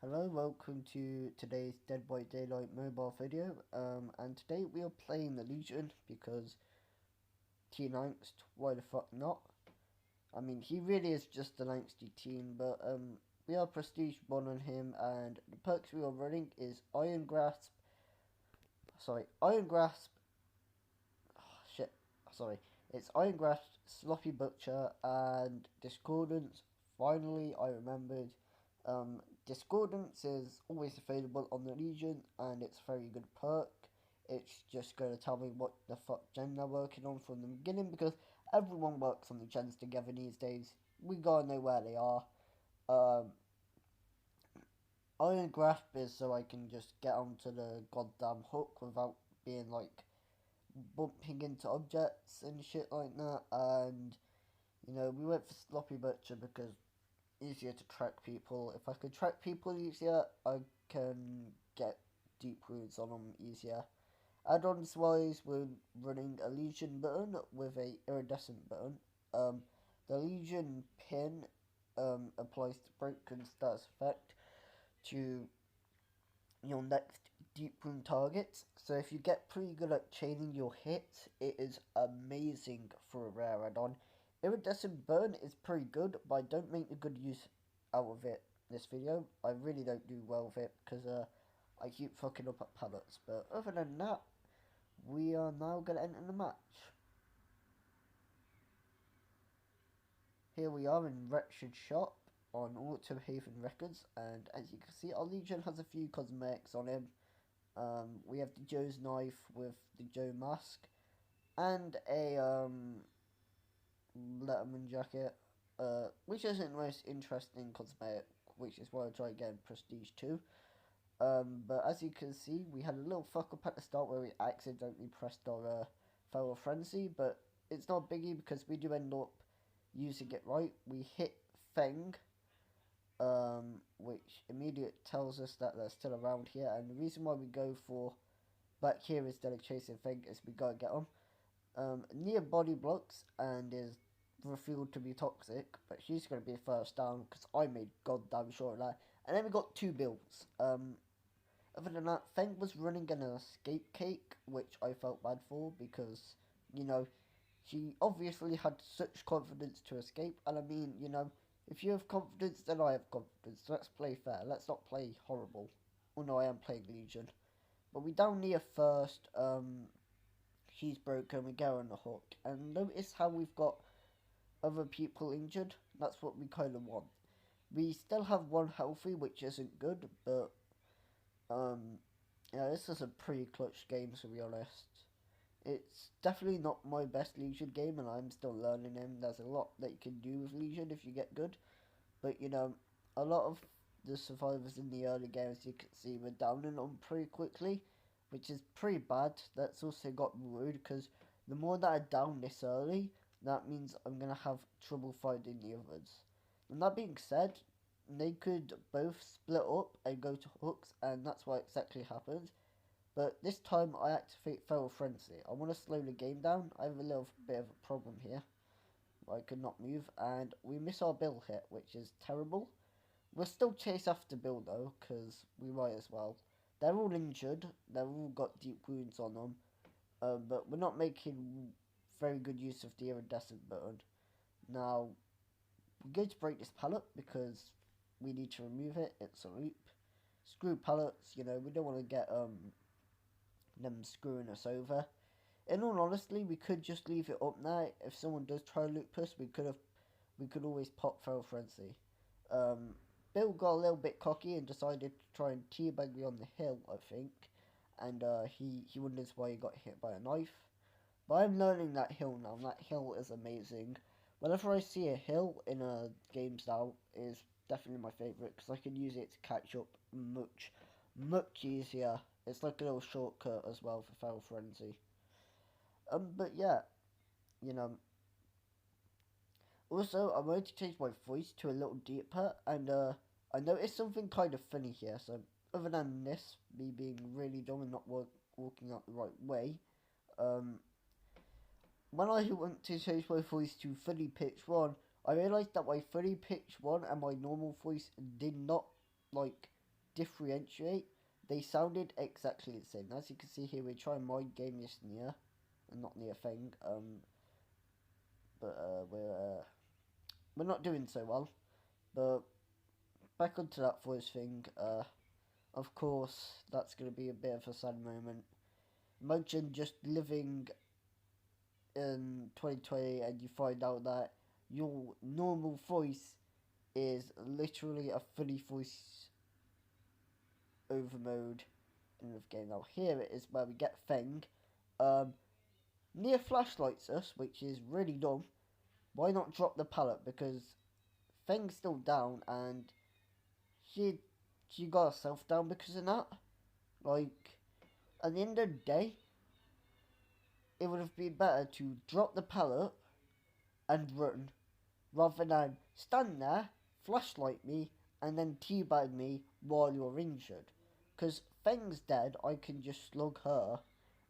Hello, welcome to today's Dead by Daylight mobile video. And today we are playing the Legion because Teen Angst, why the fuck not? I mean, he really is just an angsty teen, but we are prestige 1 on him, and the perks we are running is Iron Grasp, oh, shit, sorry, it's Iron Grasp, Sloppy Butcher, and Discordance. Finally, I remembered. Um, Discordance is always available on the Legion, and it's a very good perk. It's just going to tell me what the fuck gen they're working on from the beginning, because everyone works on the gens together these days. We gotta know where they are. Um, Iron Grasp is so I can just get onto the goddamn hook without being like bumping into objects and shit like that. And we went for Sloppy Butcher because easier to track people. If I could track people easier, I can get deep wounds on them easier. Add-ons wise, we're running a Legion button with a iridescent button. Um, the Legion pin applies the broken status effect to your next deep wound target. So if you get pretty good at chaining your hits, it is amazing for a rare add-on. Iridescent burn is pretty good, but I don't make a good use out of it this video. I really don't do well with it because I keep fucking up at pallets. But other than that, we are now going to enter the match. Here we are in Wretched Shop on Autumn Haven Records, and as you can see, our Legion has a few cosmetics on him. We have the Joe's knife with the Joe mask, and a Letterman jacket, which isn't the most interesting cosmetic, which is why I tried getting Prestige 2. But as you can see, we had a little fuck up at the start where we accidentally pressed our Feral Frenzy, but it's not biggie because we do end up using it right. We hit Feng, which immediately tells us that they're still around here, and the reason why we go for back here instead of chasing Feng is we gotta get them. Near body blocks and is revealed to be toxic, but she's going to be first down because I made goddamn sure of that. And then we got two builds. Other than that, Feng was running an escape cake, which I felt bad for because, you know, she obviously had such confidence to escape. And I mean, if you have confidence, then I have confidence. Let's play fair. Let's not play horrible. Oh no, I am playing Legion. But we down near first. She's broken. We go on the hook. And notice how we've got other people injured. That's what we kind of want. We still have one healthy, which isn't good, but yeah, this is a pretty clutch game to be honest. It's definitely not my best Legion game, and I'm still learning him. There's a lot that you can do with Legion if you get good, but a lot of the survivors in the early games you can see were downing on pretty quickly, which is pretty bad. That's also got me worried because the more that I down this early, that means I'm gonna have trouble finding the others. And that being said, they could both split up and go to hooks, and that's what exactly happens. But this time I activate Feral Frenzy. I want to slow the game down. I have a little bit of a problem here. I could not move, and we miss our Bill hit, which is terrible. We'll still chase after Bill though, because we might as well. They're all injured. They've all got deep wounds on them. But we're not making very good use of the iridescent button. Now, we're going to break this pallet because we need to remove it. It's a loop. Screw pallets, we don't want to get them screwing us over. In all honesty, we could just leave it up now. If someone does try to loop us, we could always pop Feral Frenzy. Um, Bill got a little bit cocky and decided to try and teabag me on the hill, I think. And he wonders why he got hit by a knife. But I'm learning that hill now, and that hill is amazing. Whenever I see a hill in a games now, is definitely my favourite, because I can use it to catch up much easier. It's like a little shortcut as well for Feral Frenzy. But yeah, you know. Also, I'm going to change my voice to a little deeper, and I noticed something kind of funny here. So, other than this, me being really dumb and not walking out the right way, um, when I went to change my voice to fully pitch one, I realised that my fully pitch one and my normal voice did not like differentiate, they sounded exactly the same. As you can see here, we're trying mind game this near, and not near thing. But we're not doing so well. But back onto that voice thing. Of course, that's gonna be a bit of a sad moment. Imagine just living in 2020 and you find out that your normal voice is literally a fully voice over mode in the game. Now here it is where we get Feng. Near flashlights us, which is really dumb. Why not drop the pallet? Because Feng's still down and she got herself down because of that. Like, at the end of the day, it would have been better to drop the pallet and run rather than stand there, flashlight me, and then teabag me while you're injured. Because Feng's dead, I can just slug her,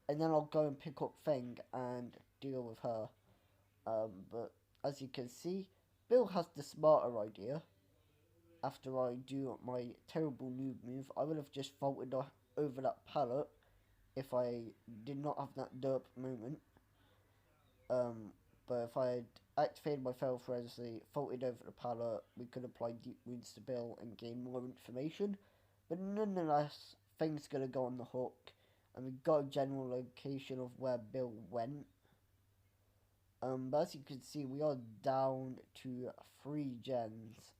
and then I'll go and pick up Feng and deal with her. But as you can see, Bill has the smarter idea. After I do my terrible noob move, I would have just vaulted over that pallet if I did not have that derp moment. But if I had activated my fail frenzy, vaulted over the pallet, we could apply deep wounds to Bill and gain more information. But nonetheless, things gonna go on the hook, and we got a general location of where Bill went. But as you can see, we are down to 3 gens.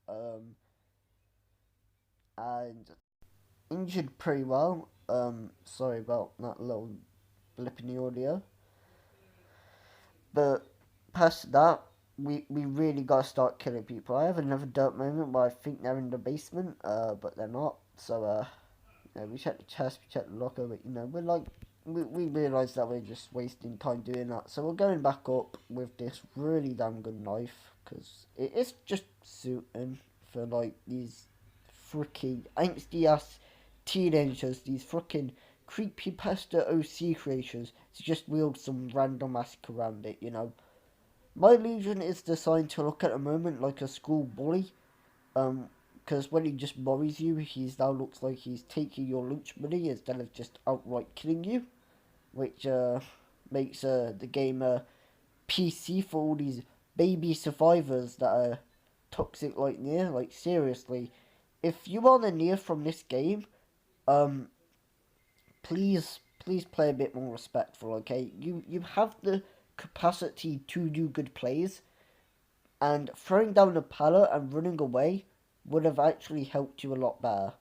And injured pretty well. Sorry about that little blip in the audio. But past that, we really gotta start killing people. I have another dirt moment where I think they're in the basement, but they're not. So we check the chest, we check the locker, but we're like, we realise that we're just wasting time doing that. So we're going back up with this really damn good knife, because it is just suiting for like these freaking angsty ass teenagers, these freaking creepypasta OC creators, to just wield some random mask around it, My Legion is designed to look at the moment like a school bully, because when he just worries you, he now looks like he's taking your lunch money instead of just outright killing you, which makes the game PC for all these baby survivors that are toxic like Nier. Like, seriously, if you are the Nier from this game, please play a bit more respectful, okay? You have the capacity to do good plays, and throwing down the pallet and running away would have actually helped you a lot better.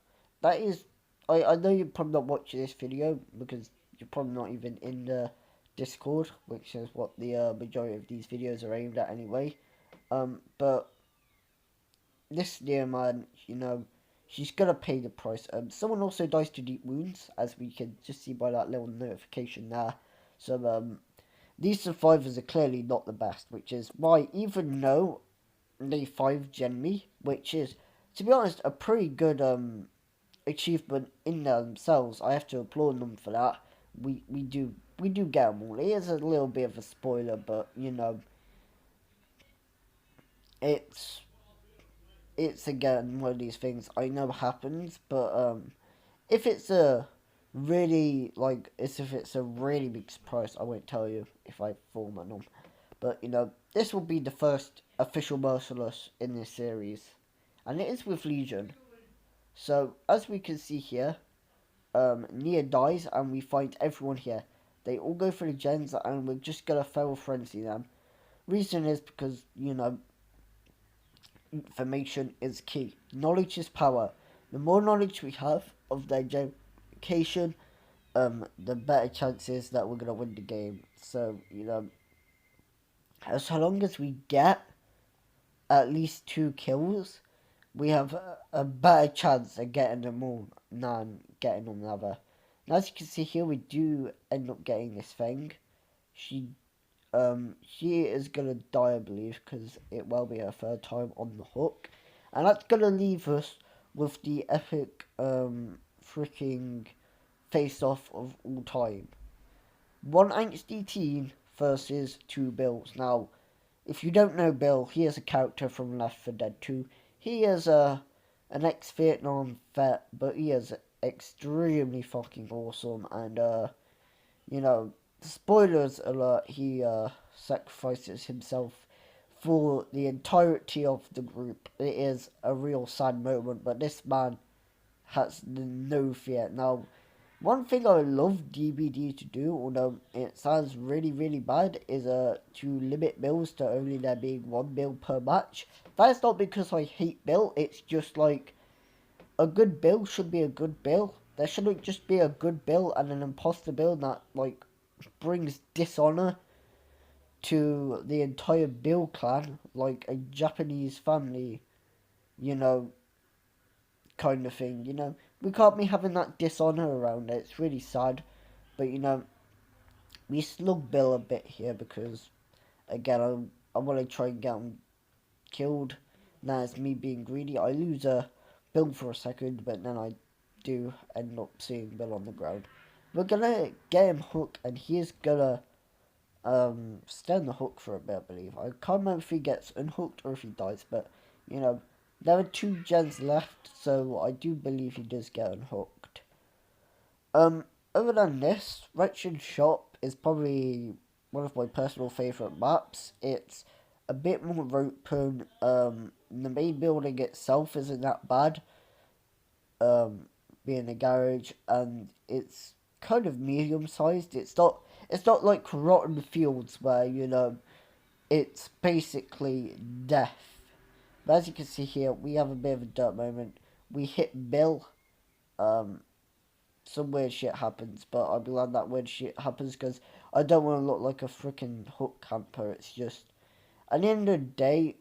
That is, I know you're probably not watching this video because you're probably not even in the Discord, which is what the majority of these videos are aimed at anyway. But this Nier man, she's gonna pay the price. Someone also dies to deep wounds, as we can just see by that little notification there. So, these survivors are clearly not the best, which is why, even though they 5-gen me, which is, to be honest, a pretty good achievement in themselves, I have to applaud them for that. We do get them all. It is a little bit of a spoiler, but it's again one of these things I know happens, but if it's a really big surprise, I won't tell you if I form it on. But this will be the first official Merciless in this series, and it is with Legion. So as we can see here, Nia dies, and we find everyone here. They all go for the gens, and we're just gonna feral frenzy them. Reason is because information is key. Knowledge is power. The more knowledge we have of their location, the better chances that we're gonna win the game. So as long as we get at least 2 kills, we have a better chance of getting them all than getting another. And as you can see here, we do end up getting this thing. She is gonna die, I believe, because it will be her 3rd time on the hook, and that's gonna leave us with the epic freaking face-off of all time. 1 angsty teen versus 2 Bills. Now, if you don't know Bill, he is a character from Left 4 Dead 2. He is an ex-Vietnam vet, but he is extremely fucking awesome. And you know, spoilers alert, he sacrifices himself for the entirety of the group. It is a real sad moment, but this man has no fear. Now, one thing I love DBD to do, although it sounds really, really bad, is to limit bills to only there being one bill per match. That's not because I hate bill, it's just like a good bill should be a good bill. There shouldn't just be a good bill and an imposter bill that like brings dishonor to the entire bill clan, like a Japanese family, you know, kind of thing. We can't be having that dishonor around it. It's really sad, but we slug Bill a bit here because again, I want to try and get him killed. Now it's me being greedy. I lose a Bill for a second, but then I do end up seeing Bill on the ground. We're gonna get him hooked, and he's gonna stay on the hook for a bit, I believe. I can't remember if he gets unhooked or if he dies, but you know, there are 2 gens left, so I do believe he does get unhooked. Um, Other than this, Wretched Shop is probably one of my personal favourite maps. It's a bit more open. The main building itself isn't that bad. Um, Being a garage, and it's kind of medium sized. It's not. It's not like Rotten Fields where it's basically death. But as you can see here, we have a bit of a dirt moment. We hit Bill. Um, some weird shit happens, but I'm glad that weird shit happens because I don't want to look like a freaking hook camper. It's just, at the end of the day,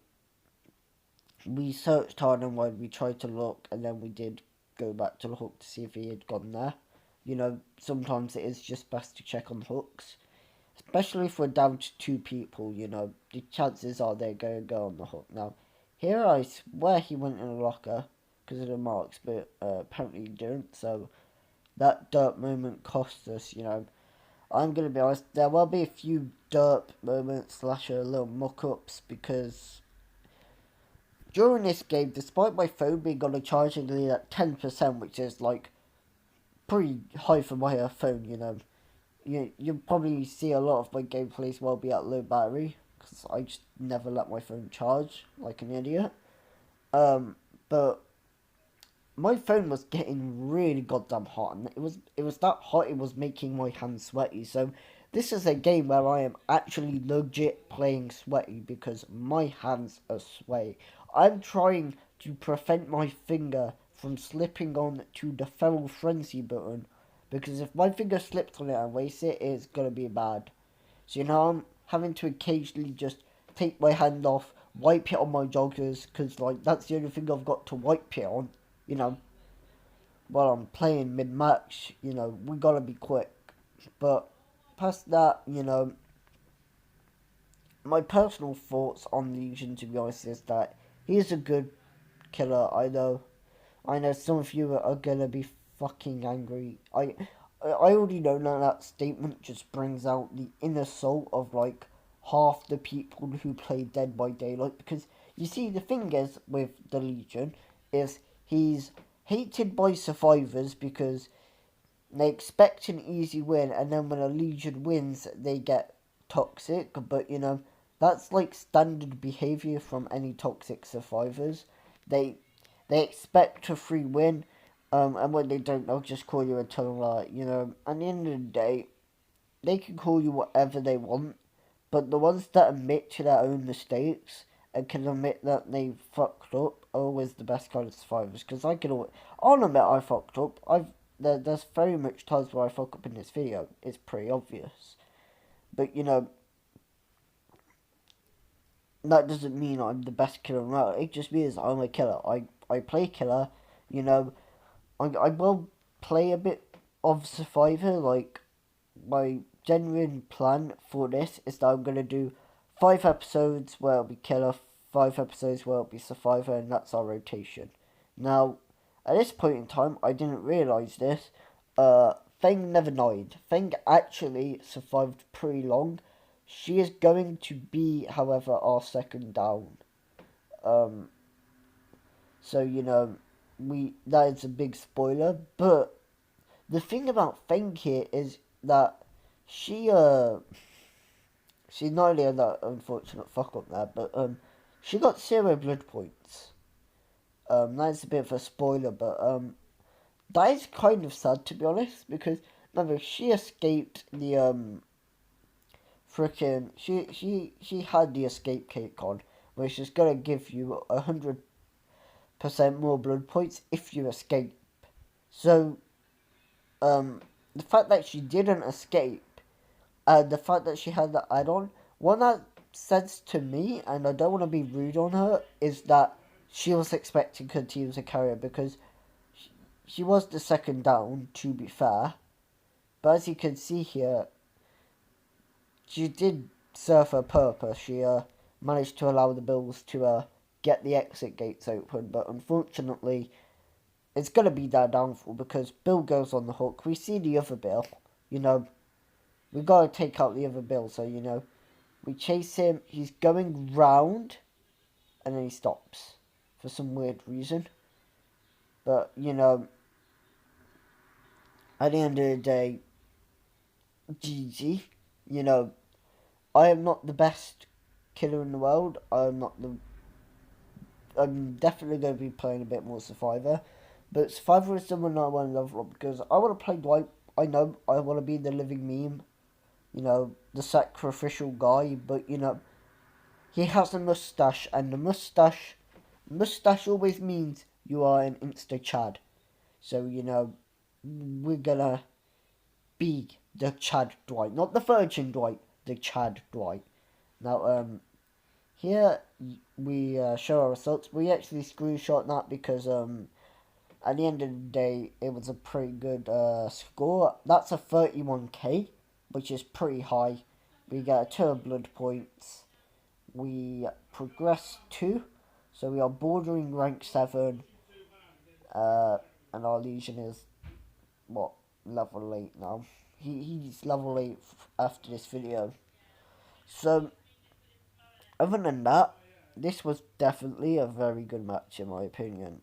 we searched hard and wide, we tried to look, and then we did go back to the hook to see if he had gone there. Sometimes it is just best to check on hooks, especially if we're down to 2 people. The chances are they're going to go on the hook. Now, here I swear he went in a locker because of the marks, but apparently he didn't, so that dirt moment cost us. I'm going to be honest, there will be a few dirt moments / little muck-ups because during this game, despite my phone being on a charging lead at 10%, which is like pretty high for my phone, you'll probably see a lot of my gameplays will be at low battery because I just never let my phone charge like an idiot. But my phone was getting really goddamn hot, and it was that hot it was making my hands sweaty. So this is a game where I am actually legit playing sweaty because my hands are sweaty. I'm trying to prevent my finger from slipping on to the feral frenzy button because if my finger slips on it and wastes it, it's gonna be bad. So I'm having to occasionally just take my hand off, wipe it on my joggers because like that's the only thing I've got to wipe it on. You know, while I'm playing mid match, we gotta be quick. But past that, my personal thoughts on Legion, to be honest, is that he's a good killer. I know some of you are gonna be fucking angry. I already know that statement just brings out the inner soul of like half the people who play Dead by Daylight. Because you see, the thing is with the Legion is he's hated by survivors because they expect an easy win, and then when a Legion wins, they get toxic. But that's like standard behavior from any toxic survivors. They they expect a free win, and when they don't, they'll just call you a tunnel light. At the end of the day, they can call you whatever they want, but the ones that admit to their own mistakes and can admit that they fucked up are always the best kind of survivors. Because I'll admit I fucked up. There's very much times where I fuck up in this video. It's pretty obvious, but that doesn't mean I'm the best killer in the world. It just means I'm a killer. I play killer. You know, I will play a bit of survivor. Like my genuine plan for this is that I'm gonna do 5 episodes where it'll be killer, 5 episodes where it'll be survivor, and that's our rotation. Now, at this point in time, I didn't realize this. Feng never died. Feng actually survived pretty long. She is going to be, however, our second down. Um, so that is a big spoiler. But the thing about Feng here is that she she's not only had that unfortunate fuck up there, but she got 0 blood points. That's a bit of a spoiler, but that is kind of sad, to be honest, because remember she escaped the frickin' she had the escape cake on, which is gonna give you 100% more blood points if you escape. So the fact that she didn't escape, and the fact that she had that add-on, what that says to me, and I don't want to be rude on her, is that she was expecting her team to carry her, because she was the second down, to be fair. But as you can see here, she did serve her purpose. She managed to allow the Bills to get the exit gates open, but unfortunately, it's going to be their downfall because Bill goes on the hook. We see the other Bill, we got to take out the other Bill, so, we chase him. He's going round, and then he stops for some weird reason. But, at the end of the day, GG, I am not the best killer in the world. I'm definitely going to be playing a bit more Survivor. But Survivor is someone I want to level up because I want to play Dwight. I know I want to be the living meme. The sacrificial guy. But, he has a mustache. And the mustache always means you are an insta-Chad. So, we're going to be the Chad Dwight. Not the Virgin Dwight. The Chad Dwight. Now, here we show our results. We actually screenshot that because at the end of the day, it was a pretty good score. That's a 31k, which is pretty high. We get 2 blood points. We progress 2, so we are bordering rank 7. And our Legion is, what, level 8 now. He's level 8 after this video. So, other than that, this was definitely a very good match in my opinion.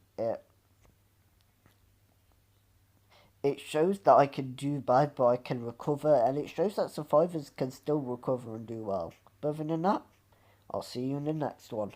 It shows that I can do bad, but I can recover, and it shows that survivors can still recover and do well. But other than that, I'll see you in the next one.